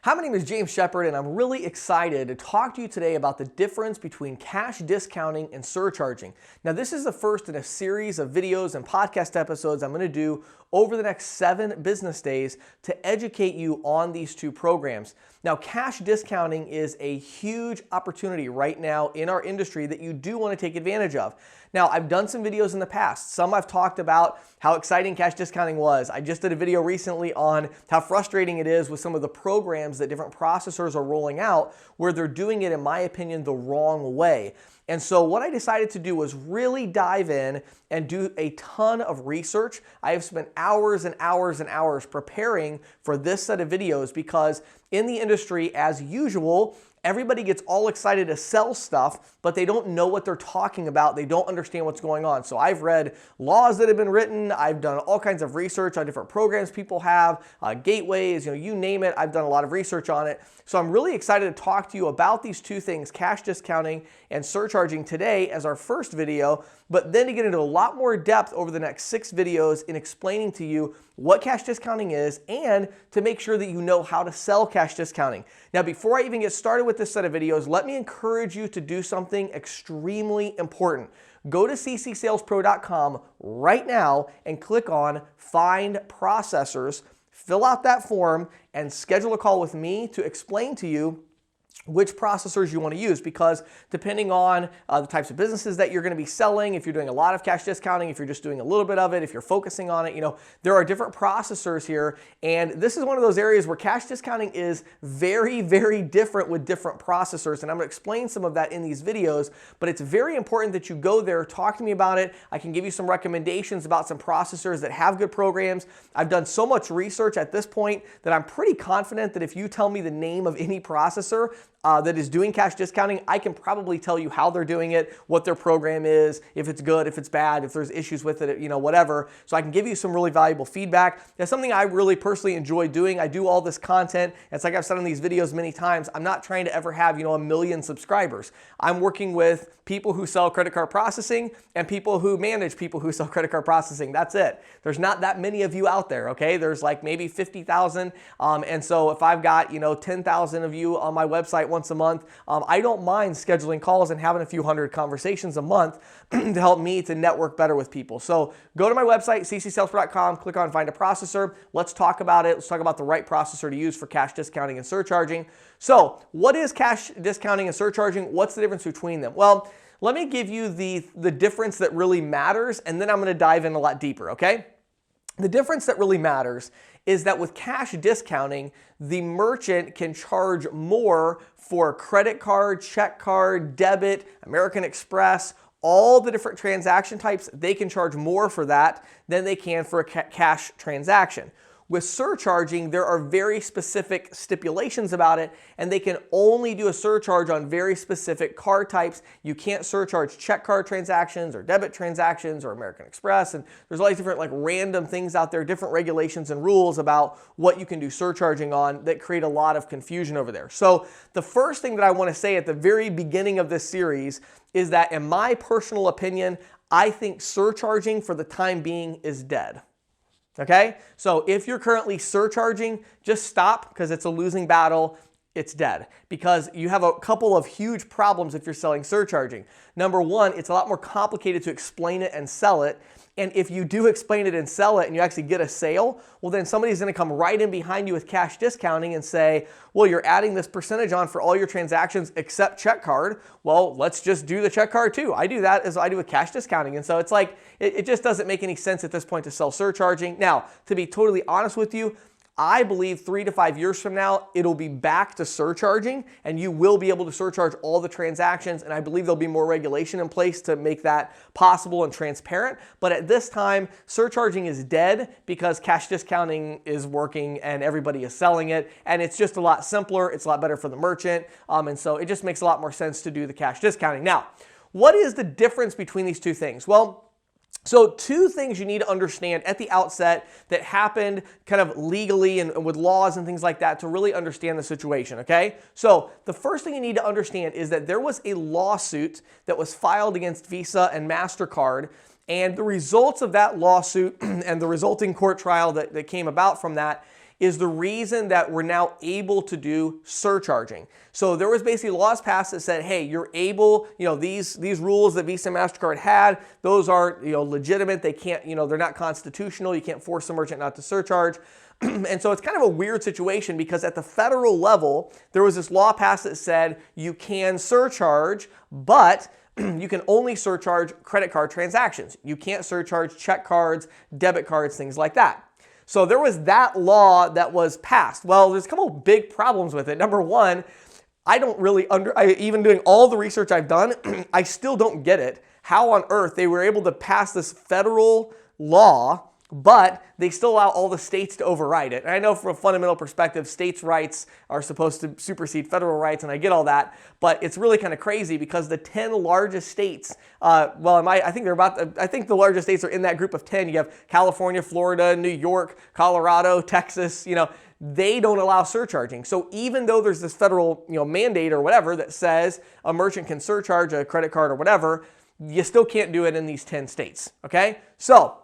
Hi, my name is James Shepard, and I'm really excited to talk to you today about the difference between cash discounting and surcharging. Now, this is the first in a series of videos and podcast episodes I'm going to do over the next 7 business days to educate you on these two programs. Now, cash discounting is a huge opportunity right now in our industry that you do want to take advantage of. Now, I've done some videos in the past. Some I've talked about how exciting cash discounting was. I just did a video recently on how frustrating it is with some of the programs that different processors are rolling out where they're doing it, in my opinion, the wrong way. And so what I decided to do was really dive in and do a ton of research. I have spent hours and hours and hours preparing for this set of videos because in the industry, as usual, everybody gets all excited to sell stuff, but they don't know what they're talking about. They don't understand what's going on. So I've read laws that have been written. I've done all kinds of research on different programs people have, gateways, you name it. I've done a lot of research on it. So I'm really excited to talk to you about these two things, cash discounting and surcharging, today as our first video, but then to get into a lot more depth over the next 6 videos in explaining to you what cash discounting is and to make sure that you know how to sell cash discounting. Now, before I even get started with this set of videos, let me encourage you to do something extremely important. Go to ccsalespro.com right now and click on Find Processors, fill out that form, and schedule a call with me to explain to you which processors you want to use, because depending on the types of businesses that you're going to be selling, if you're doing a lot of cash discounting, if you're just doing a little bit of it, if you're focusing on it, there are different processors here. And this is one of those areas where cash discounting is very, very different with different processors. And I'm going to explain some of that in these videos, but it's very important that you go there, talk to me about it. I can give you some recommendations about some processors that have good programs. I've done so much research at this point that I'm pretty confident that if you tell me the name of any processor that is doing cash discounting, I can probably tell you how they're doing it, what their program is, if it's good, if it's bad, if there's issues with it, whatever. So I can give you some really valuable feedback. That's something I really personally enjoy doing. I do all this content. It's like I've said in these videos many times, I'm not trying to ever have, 1 million subscribers. I'm working with people who sell credit card processing and people who manage people who sell credit card processing. That's it. There's not that many of you out there, okay? There's like maybe 50,000. And so if I've got, 10,000 of you on my website once a month, I don't mind scheduling calls and having a few hundred conversations a month to help me to network better with people. So go to my website, ccsalespro.com, click on Find a Processor. Let's talk about it. Let's talk about the right processor to use for cash discounting and surcharging. So what is cash discounting and surcharging? What's the difference between them? Well, let me give you the difference that really matters, and then I'm going to dive in a lot deeper, okay? The difference that really matters is that with cash discounting, the merchant can charge more for credit card, check card, debit, American Express, all the different transaction types. They can charge more for that than they can for a cash transaction. With surcharging, there are very specific stipulations about it, and they can only do a surcharge on very specific card types. You can't surcharge check card transactions or debit transactions or American Express, and there's all these different random things out there, different regulations and rules about what you can do surcharging on that create a lot of confusion over there. So the first thing that I want to say at the very beginning of this series is that, in my personal opinion, I think surcharging for the time being is dead. Okay, so if you're currently surcharging, just stop, because it's a losing battle. It's dead, because you have a couple of huge problems if you're selling surcharging. Number one, it's a lot more complicated to explain it and sell it. And if you do explain it and sell it and you actually get a sale, well, then somebody's going to come right in behind you with cash discounting and say, well, you're adding this percentage on for all your transactions except check card. Well, let's just do the check card too. I do that as I do with cash discounting. And so it's like, it just doesn't make any sense at this point to sell surcharging. Now, to be totally honest with you, I believe 3 to 5 years from now, it'll be back to surcharging, and you will be able to surcharge all the transactions, and I believe there'll be more regulation in place to make that possible and transparent. But at this time, surcharging is dead because cash discounting is working and everybody is selling it, and it's just a lot simpler. It's a lot better for the merchant, and so it just makes a lot more sense to do the cash discounting. Now, what is the difference between these two things? Well, so 2 things you need to understand at the outset that happened kind of legally and with laws and things like that to really understand the situation, okay? So the first thing you need to understand is that there was a lawsuit that was filed against Visa and MasterCard, and the results of that lawsuit and the resulting court trial that came about from that is the reason that we're now able to do surcharging. So there was basically laws passed that said, hey, you're able, these rules that Visa and MasterCard had, those are, legitimate. They can't, they're not constitutional. You can't force a merchant not to surcharge. And so it's kind of a weird situation because at the federal level, there was this law passed that said you can surcharge, but you can only surcharge credit card transactions. You can't surcharge check cards, debit cards, things like that. So there was that law that was passed. Well, there's a couple of big problems with it. Number one, I don't really even doing all the research I've done, I still don't get it. How on earth they were able to pass this federal law, but they still allow all the states to override it. And I know from a fundamental perspective, states' rights are supposed to supersede federal rights, and I get all that, but it's really kind of crazy because the 10 largest states, I think the largest states are in that group of 10. You have California, Florida, New York, Colorado, Texas, they don't allow surcharging. So even though there's this federal, mandate or whatever that says a merchant can surcharge a credit card or whatever, you still can't do it in these 10 states, okay? So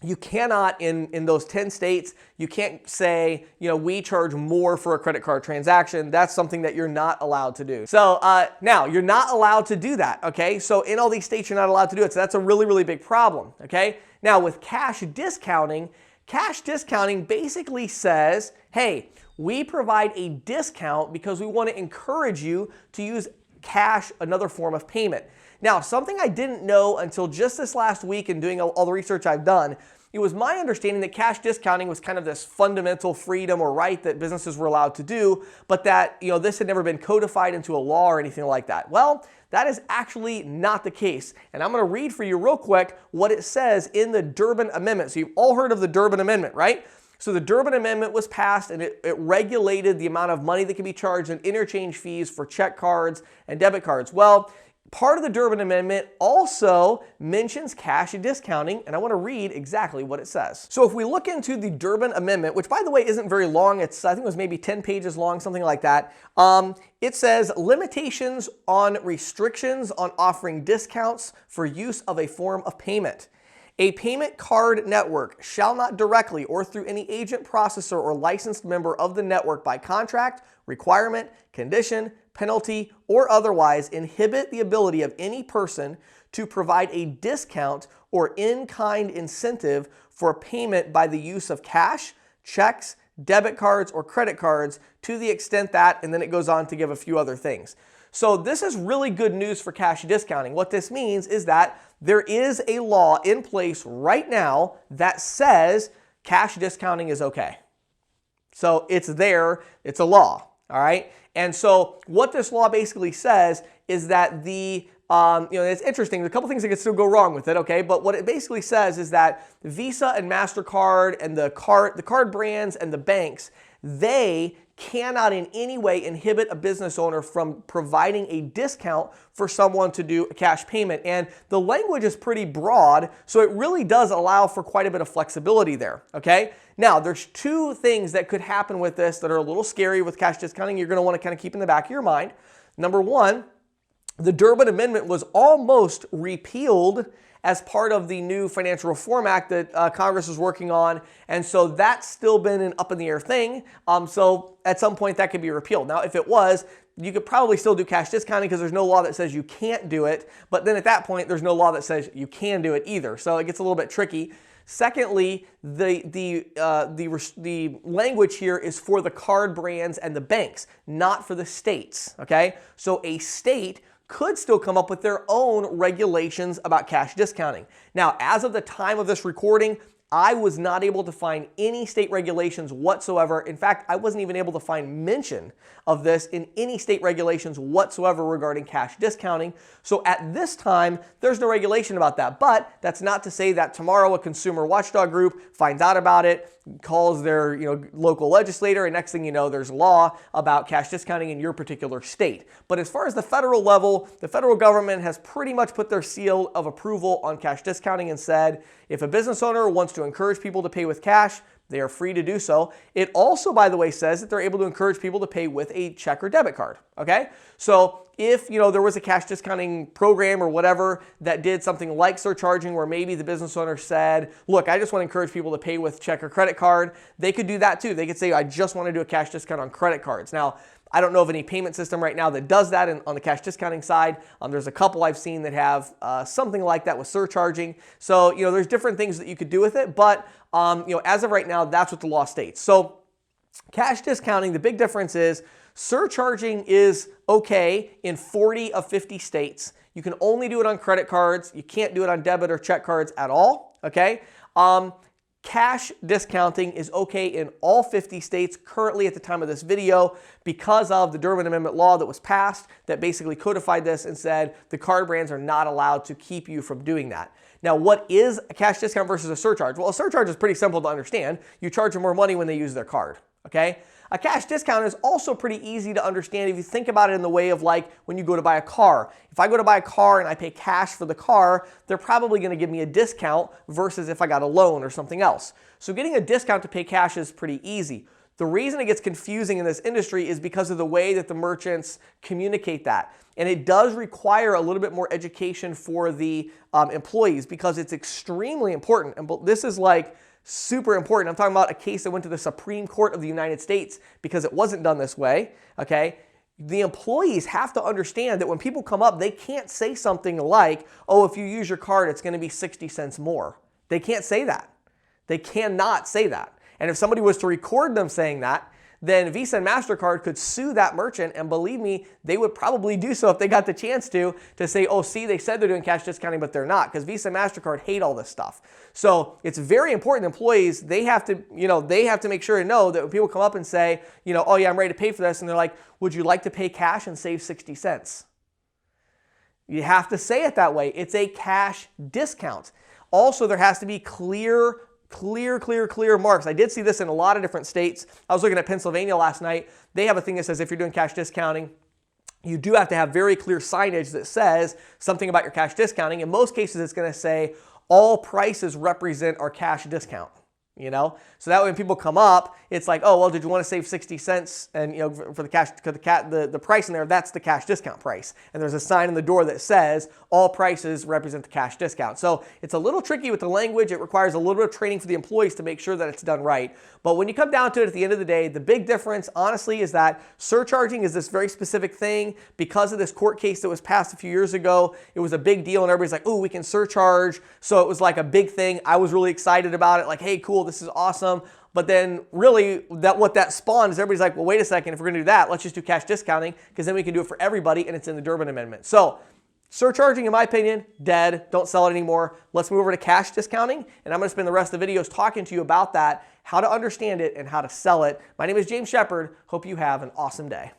you cannot, in those 10 states, you can't say, we charge more for a credit card transaction. That's something that you're not allowed to do. So now, you're not allowed to do that, okay? So in all these states, you're not allowed to do it. So that's a really, really big problem, okay? Now, with cash discounting basically says, hey, we provide a discount because we want to encourage you to use cash, another form of payment. Now, something I didn't know until just this last week and doing all the research I've done, it was my understanding that cash discounting was kind of this fundamental freedom or right that businesses were allowed to do, but that this had never been codified into a law or anything like that. Well, that is actually not the case. And I'm going to read for you real quick what it says in the Durbin Amendment. So you've all heard of the Durbin Amendment, right? So the Durbin Amendment was passed and it regulated the amount of money that can be charged in interchange fees for check cards and debit cards. Well, part of the Durbin Amendment also mentions cash discounting, and I want to read exactly what it says. So if we look into the Durbin Amendment, which by the way isn't very long, I think it was maybe 10 pages long, something like that, it says limitations on restrictions on offering discounts for use of a form of payment. A payment card network shall not directly or through any agent, processor, or licensed member of the network by contract, requirement, condition, penalty, or otherwise inhibit the ability of any person to provide a discount or in-kind incentive for payment by the use of cash, checks, debit cards, or credit cards to the extent that, and then it goes on to give a few other things. So this is really good news for cash discounting. What this means is that there is a law in place right now that says cash discounting is okay. So it's there, it's a law, all right? And so what this law basically says is that it's interesting, there's a couple things that could still go wrong with it, okay? But what it basically says is that Visa and MasterCard and the card brands and the banks, they cannot in any way inhibit a business owner from providing a discount for someone to do a cash payment. And the language is pretty broad, so it really does allow for quite a bit of flexibility there, okay? Now, there's two things that could happen with this that are a little scary with cash discounting you're going to want to kind of keep in the back of your mind. Number one, the Durbin Amendment was almost repealed as part of the new Financial Reform Act that Congress is working on. And so that's still been an up in the air thing. So at some point that could be repealed. Now, if it was, you could probably still do cash discounting because there's no law that says you can't do it. But then at that point, there's no law that says you can do it either. So it gets a little bit tricky. Secondly, the language here is for the card brands and the banks, not for the states, okay? So a state could still come up with their own regulations about cash discounting. Now, as of the time of this recording, I was not able to find any state regulations whatsoever. In fact, I wasn't even able to find mention of this in any state regulations whatsoever regarding cash discounting. So at this time, there's no regulation about that. But that's not to say that tomorrow a consumer watchdog group finds out about it, calls their local legislator, and next thing you know, there's law about cash discounting in your particular state. But as far as the federal level, the federal government has pretty much put their seal of approval on cash discounting and said, if a business owner wants to encourage people to pay with cash, they are free to do so. It also, by the way, says that they're able to encourage people to pay with a check or debit card, okay? So if there was a cash discounting program or whatever that did something like surcharging, where maybe the business owner said, look, I just want to encourage people to pay with check or credit card, they could do that too. They could say, I just want to do a cash discount on credit cards. Now, I don't know of any payment system right now that does that on the cash discounting side. There's a couple I've seen that have something like that with surcharging. So, there's different things that you could do with it, but as of right now, that's what the law states. So cash discounting, the big difference is surcharging is okay in 40 of 50 states. You can only do it on credit cards. You can't do it on debit or check cards at all, okay? Cash discounting is okay in all 50 states currently at the time of this video because of the Durbin Amendment law that was passed that basically codified this and said the card brands are not allowed to keep you from doing that. Now, what is a cash discount versus a surcharge? Well, a surcharge is pretty simple to understand. You charge them more money when they use their card, okay? A cash discount is also pretty easy to understand if you think about it in the way of like when you go to buy a car. If I go to buy a car and I pay cash for the car, they're probably going to give me a discount versus if I got a loan or something else. So getting a discount to pay cash is pretty easy. The reason it gets confusing in this industry is because of the way that the merchants communicate that. And it does require a little bit more education for the employees because it's extremely important. And this is like super important. I'm talking about a case that went to the Supreme Court of the United States because it wasn't done this way, okay? The employees have to understand that when people come up, they can't say something like, oh, if you use your card, it's going to be 60 cents more. They can't say that. They cannot say that. And if somebody was to record them saying that, then Visa and MasterCard could sue that merchant, and believe me, they would probably do so if they got the chance to say, oh, see, they said they're doing cash discounting, but they're not, because Visa and MasterCard hate all this stuff. So it's very important. Employees, they have to make sure to know that when people come up and say, oh yeah, I'm ready to pay for this, and they're like, would you like to pay cash and save 60 cents? You have to say it that way. It's a cash discount. Also, there has to be clear marks. I did see this in a lot of different states. I was looking at Pennsylvania last night. They have a thing that says if you're doing cash discounting, you do have to have very clear signage that says something about your cash discounting. In most cases, it's going to say all prices represent our cash discount. So that way when people come up, it's like, oh, well, did you want to save 60 cents? And, for the cash, the price in there, that's the cash discount price. And there's a sign in the door that says all prices represent the cash discount. So it's a little tricky with the language. It requires a little bit of training for the employees to make sure that it's done right. But when you come down to it at the end of the day, the big difference, honestly, is that surcharging is this very specific thing. Because of this court case that was passed a few years ago, it was a big deal and everybody's like, oh, we can surcharge. So it was like a big thing. I was really excited about it. Like, hey, cool, this is awesome. But then really what that spawned is everybody's like, well, wait a second, if we're gonna do that, let's just do cash discounting because then we can do it for everybody and it's in the Durbin Amendment. So surcharging, in my opinion, dead, don't sell it anymore. Let's move over to cash discounting, and I'm gonna spend the rest of the videos talking to you about that, how to understand it and how to sell it. My name is James Shepard. Hope you have an awesome day.